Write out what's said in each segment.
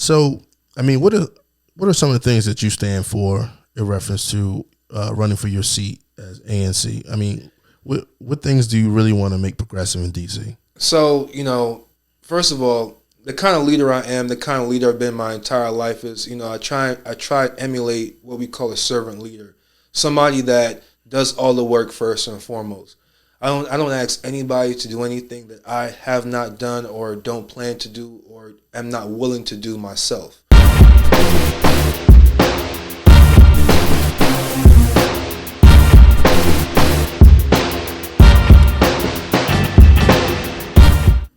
So, I mean, what are some of the things that you stand for in reference to running for your seat as ANC? I mean, what things do you really want to make progressive in DC? So, first of all, the kind of leader I am, the kind of leader I've been my entire life is, I try to emulate what we call a servant leader, somebody that does all the work first and foremost. I don't ask anybody to do anything that I have not done or don't plan to do or am not willing to do myself.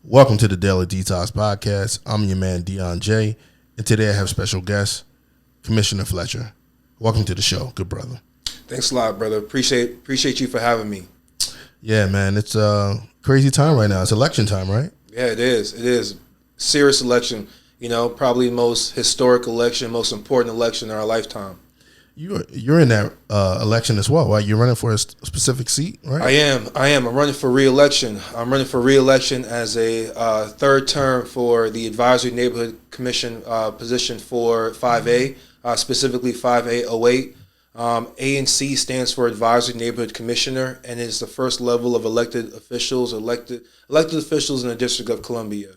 Welcome to the Daily Detoxx podcast. I'm your man Deon J, and today I have special guest Commissioner Fletcher. Welcome to the show, good brother. Thanks a lot, brother. Appreciate you for having me. Yeah, man, it's a crazy time right now. It's election time, right? Yeah, it is. It is. Serious election. Probably the most historic election, most important election in our lifetime. You're in that election as well, right? You're running for a specific seat, right? I am. I'm running for re-election. I'm running for re-election as a third term for the Advisory Neighborhood Commission position for 5A, specifically 5A08. ANC stands for Advisory Neighborhood Commissioner, and is the first level of elected officials in the District of Columbia.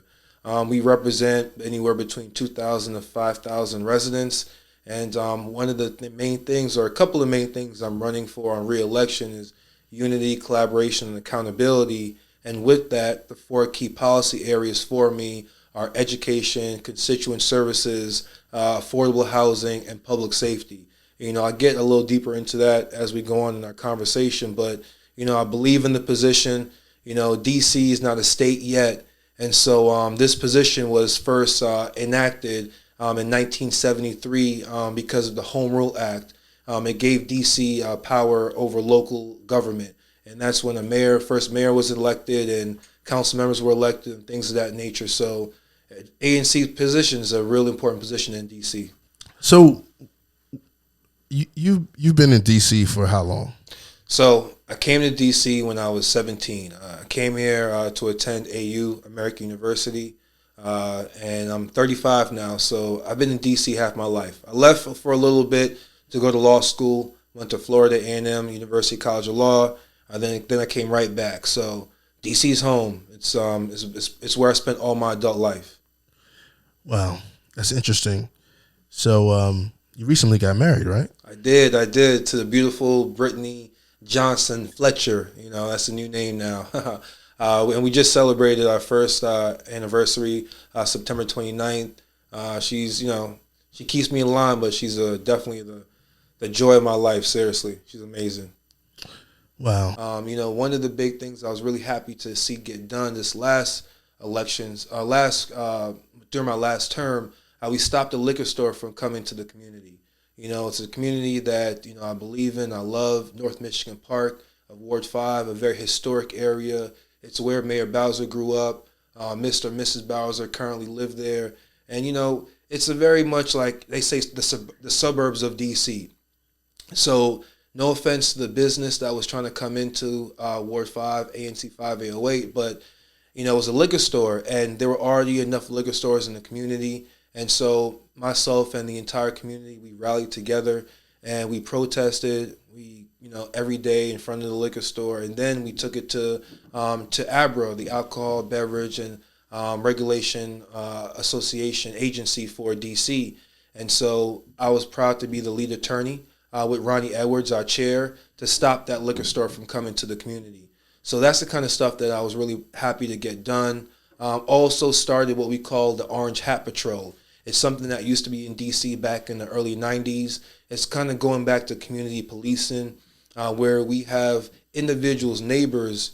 We represent anywhere between 2,000 to 5,000 residents. And one of the main things, or a couple of main things I'm running for on re-election is unity, collaboration, and accountability. And with that, the four key policy areas for me are education, constituent services, affordable housing, and public safety. I get a little deeper into that as we go on in our conversation, but, I believe in the position. DC is not a state yet. And so this position was first enacted in 1973 because of the Home Rule Act. It gave D.C. power over local government. And that's when first mayor was elected and council members were elected and things of that nature. So ANC position is a real important position in D.C. So you've been in D.C. for how long? So I came to D.C. when I was 17. I came here to attend AU, American University. And I'm 35 now, so I've been in D.C. half my life. I left for a little bit to go to law school, went to Florida A&M, University College of Law, and then I came right back. So D.C.'s home. It's where I spent all my adult life. Wow, that's interesting. So you recently got married, right? I did, to the beautiful Brittany Johnson Fletcher. That's a new name now. And we just celebrated our first anniversary, September 29th. She's, she keeps me in line, but she's definitely the joy of my life. Seriously, she's amazing. Wow. One of the big things I was really happy to see get done this last elections, during my last term, we stopped the liquor store from coming to the community. It's a community that, I believe in, I love. North Michigan Park of Ward 5, a very historic area. It's where Mayor Bowser grew up. Mr. and Mrs. Bowser currently live there. And, it's a very much like they say the suburbs of D.C. So no offense to the business that was trying to come into Ward 5, ANC 5808, but, it was a liquor store, and there were already enough liquor stores in the community. And so myself and the entire community, we rallied together and we protested. We, every day in front of the liquor store, and then we took it to ABRA, the Alcohol Beverage and Regulation Association agency for DC. And so I was proud to be the lead attorney with Ronnie Edwards, our chair, to stop that liquor store from coming to the community. So that's the kind of stuff that I was really happy to get done. Also started what we call the Orange Hat Patrol. It's something that used to be in DC back in the early 90s. It's kind of going back to community policing, where we have individuals, neighbors,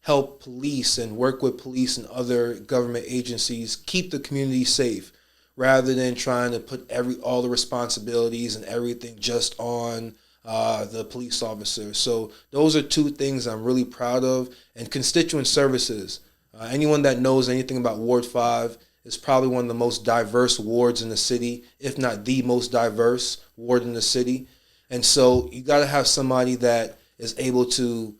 help police and work with police and other government agencies keep the community safe, rather than trying to put all the responsibilities and everything just on the police officer. So those are two things I'm really proud of. And constituent services. Anyone that knows anything about Ward 5, is probably one of the most diverse wards in the city, if not the most diverse ward in the city. And so you got to have somebody that is able to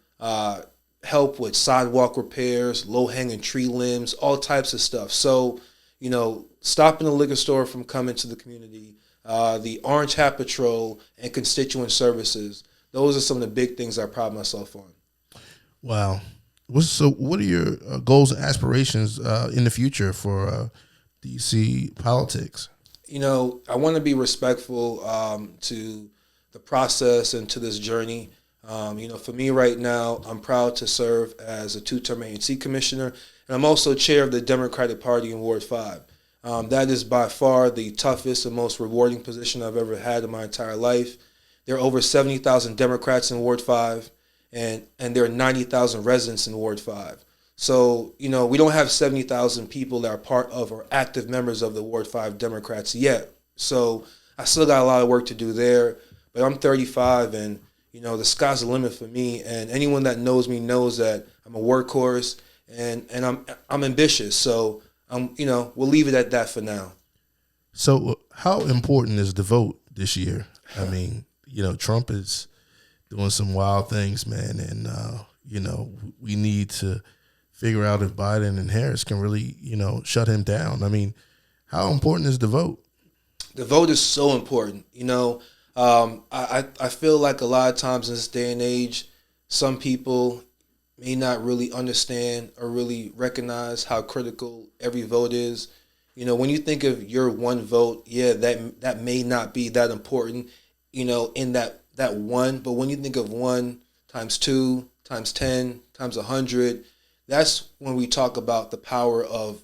help with sidewalk repairs, low-hanging tree limbs, all types of stuff. So, stopping the liquor store from coming to the community, the Orange Hat Patrol, and constituent services. Those are some of the big things I pride myself on. Wow. So, what are your goals and aspirations in the future for DC politics? I want to be respectful to the process and to this journey. For me right now, I'm proud to serve as a two-term ANC commissioner, and I'm also chair of the Democratic Party in Ward 5. That is by far the toughest and most rewarding position I've ever had in my entire life. There are over 70,000 Democrats in Ward 5, and there are 90,000 residents in Ward 5. So, we don't have 70,000 people that are part of or active members of the Ward 5 Democrats yet. So I still got a lot of work to do there. But I'm 35, and, the sky's the limit for me. And anyone that knows me knows that I'm a workhorse, and I'm ambitious. So, we'll leave it at that for now. So how important is the vote this year? I mean, Trump is doing some wild things, man. And, we need to figure out if Biden and Harris can really, shut him down. I mean, how important is the vote? The vote is so important. I feel like a lot of times in this day and age, some people may not really understand or really recognize how critical every vote is. When you think of your one vote, yeah, that may not be that important, in that one. But when you think of 1 times 2 times 10 times 100, that's when we talk about the power of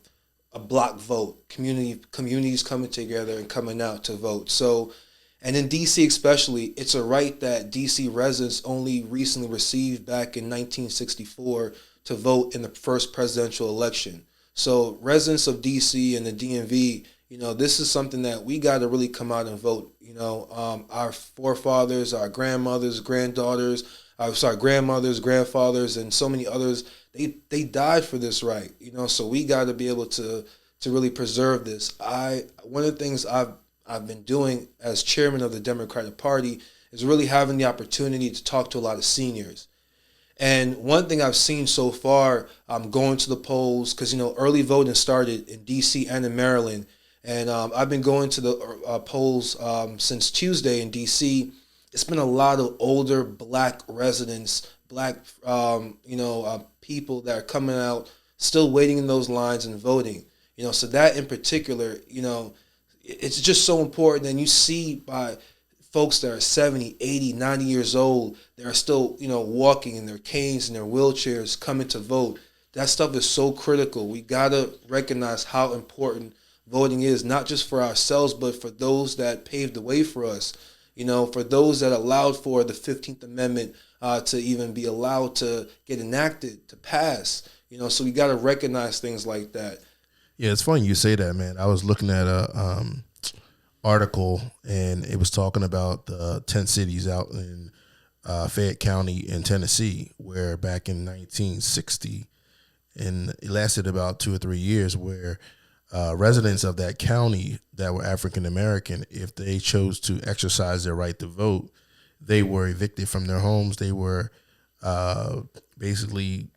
a block vote, communities coming together and coming out to vote. So, and in DC especially, it's a right that DC residents only recently received back in 1964 to vote in the first presidential election. So residents of DC and the DMV, this is something that we got to really come out and vote. Our forefathers, our grandmothers, grandfathers, and so many others, they died for this right, so we got to be able to really preserve this. One of the things I've been doing as chairman of the Democratic Party is really having the opportunity to talk to a lot of seniors. And one thing I've seen so far, I'm going to the polls because, early voting started in D.C. and in Maryland. And I've been going to the polls since Tuesday in D.C. It's been a lot of older black residents, black, people that are coming out, still waiting in those lines and voting. So that in particular, it's just so important. And you see by folks that are 70, 80, 90 years old, that are still, walking in their canes and their wheelchairs coming to vote. That stuff is so critical. We got to recognize how important voting is, not just for ourselves, but for those that paved the way for us, for those that allowed for the 15th Amendment to even be allowed to get enacted, to pass, so we got to recognize things like that. Yeah, it's funny you say that, man. I was looking at a article, and it was talking about the 10 cities out in Fayette County in Tennessee, where back in 1960, and it lasted about 2 or 3 years, where residents of that county that were African American, if they chose to exercise their right to vote, they were evicted from their homes. They were basically,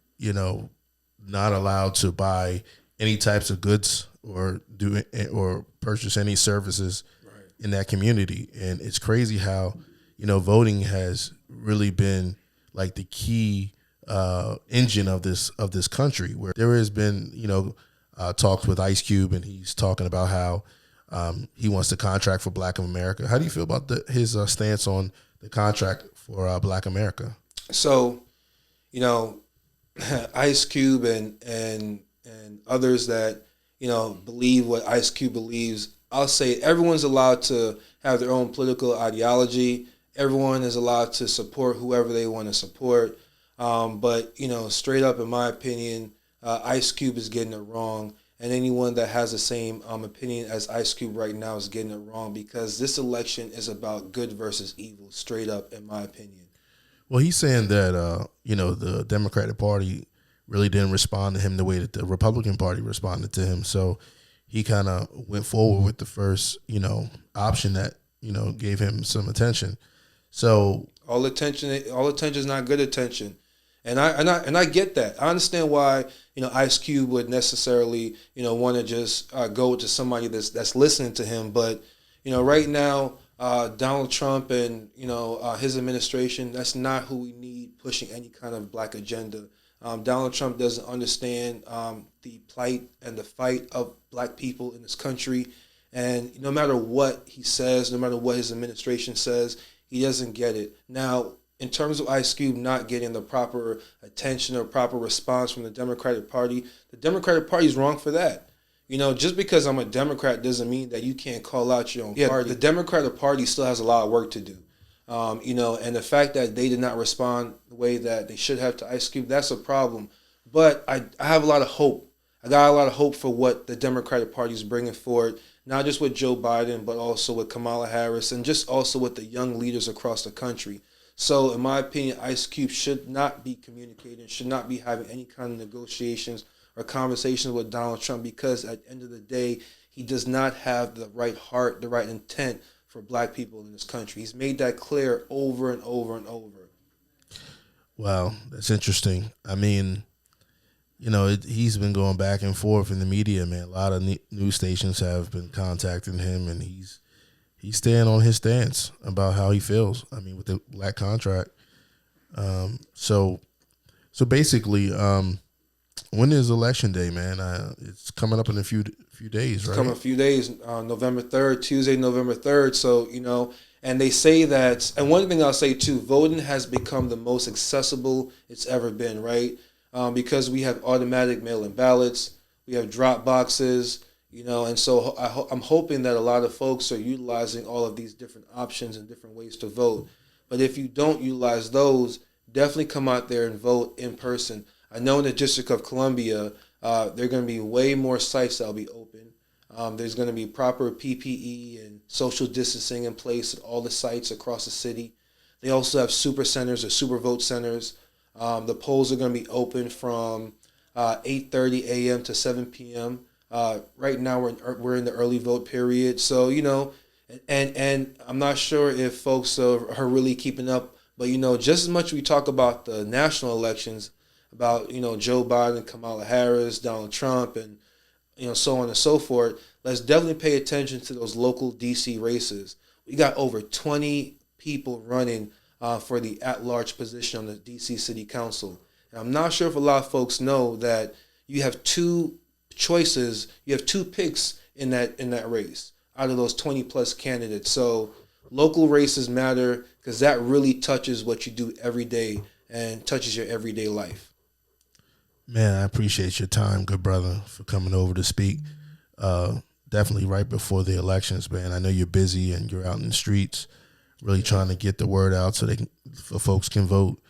not allowed to buy any types of goods or purchase any services in that community. And it's crazy how, voting has really been like the key engine of this country, where there has been, talks with Ice Cube, and he's talking about how he wants to contract for Black America. How do you feel about his stance on the contract for Black America? So, Ice Cube and others that, believe what Ice Cube believes, I'll say everyone's allowed to have their own political ideology. Everyone is allowed to support whoever they want to support. But, straight up, in my opinion, Ice Cube is getting it wrong. And anyone that has the same opinion as Ice Cube right now is getting it wrong, because this election is about good versus evil, straight up, in my opinion. Well, he's saying that, the Democratic Party really didn't respond to him the way that the Republican Party responded to him. So he kind of went forward with the first, option that, gave him some attention. So all attention is not good attention. And I get that. I understand why Ice Cube would necessarily want to just go to somebody that's listening to him. But right now, Donald Trump and his administration, that's not who we need pushing any kind of black agenda. Donald Trump doesn't understand the plight and the fight of black people in this country. And no matter what he says, no matter what his administration says, he doesn't get it. Now, in terms of Ice Cube not getting the proper attention or proper response from the Democratic Party is wrong for that. Just because I'm a Democrat doesn't mean that you can't call out your own party. The Democratic Party still has a lot of work to do. And the fact that they did not respond the way that they should have to Ice Cube, that's a problem. But I have a lot of hope. I got a lot of hope for what the Democratic Party is bringing forward, not just with Joe Biden, but also with Kamala Harris and just also with the young leaders across the country. So in my opinion, Ice Cube should not be communicating, should not be having any kind of negotiations or conversations with Donald Trump, because at the end of the day, he does not have the right heart, the right intent for black people in this country. He's made that clear over and over and over. Wow, that's interesting. I mean, he's been going back and forth in the media, man. A lot of news stations have been contacting him, and he's staying on his stance about how he feels. I mean, with the black contract. So basically, when is Election Day, man? It's coming up in a few days, right? It's coming a few days, November 3rd, Tuesday, November 3rd. So, and they say that, and one thing I'll say too, voting has become the most accessible it's ever been, right? Because we have automatic mail-in ballots, we have drop boxes, and so I'm hoping that a lot of folks are utilizing all of these different options and different ways to vote. But if you don't utilize those, definitely come out there and vote in person. I know in the District of Columbia, there are going to be way more sites that will be open. There's going to be proper PPE and social distancing in place at all the sites across the city. They also have super centers or super vote centers. The polls are going to be open from 8:30 a.m. to 7 p.m. Right now we're in the early vote period, so and I'm not sure if folks are really keeping up, but just as much we talk about the national elections, about Joe Biden, Kamala Harris, Donald Trump, and so on and so forth. Let's definitely pay attention to those local DC races. We got over 20 people running for the at-large position on the DC City Council. And I'm not sure if a lot of folks know that you have two choices, you have two picks in that race out of those 20 plus candidates. So local races matter, because that really touches what you do every day and touches your everyday life. Man, I appreciate your time, good brother, for coming over to speak. Definitely right before the elections, man. I know you're busy and you're out in the streets really trying to get the word out for folks can vote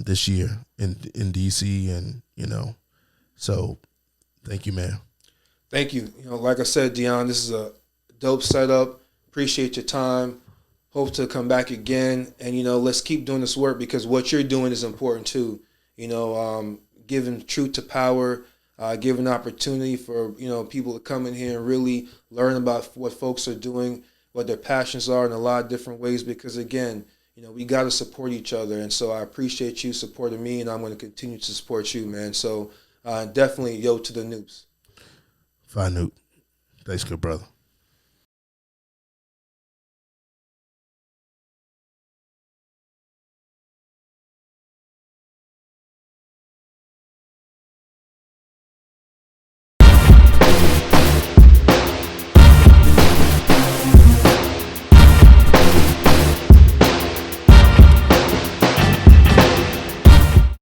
this year in D.C. and, so thank you, man. Thank you. Like I said, Deon, this is a dope setup. Appreciate your time. Hope to come back again. And, let's keep doing this work, because what you're doing is important too. Giving truth to power, giving opportunity for, people to come in here and really learn about what folks are doing, what their passions are in a lot of different ways. Because again, we got to support each other. And so I appreciate you supporting me, and I'm going to continue to support you, man. So definitely yo to the Noops. Fine, Noop. Thanks, good brother.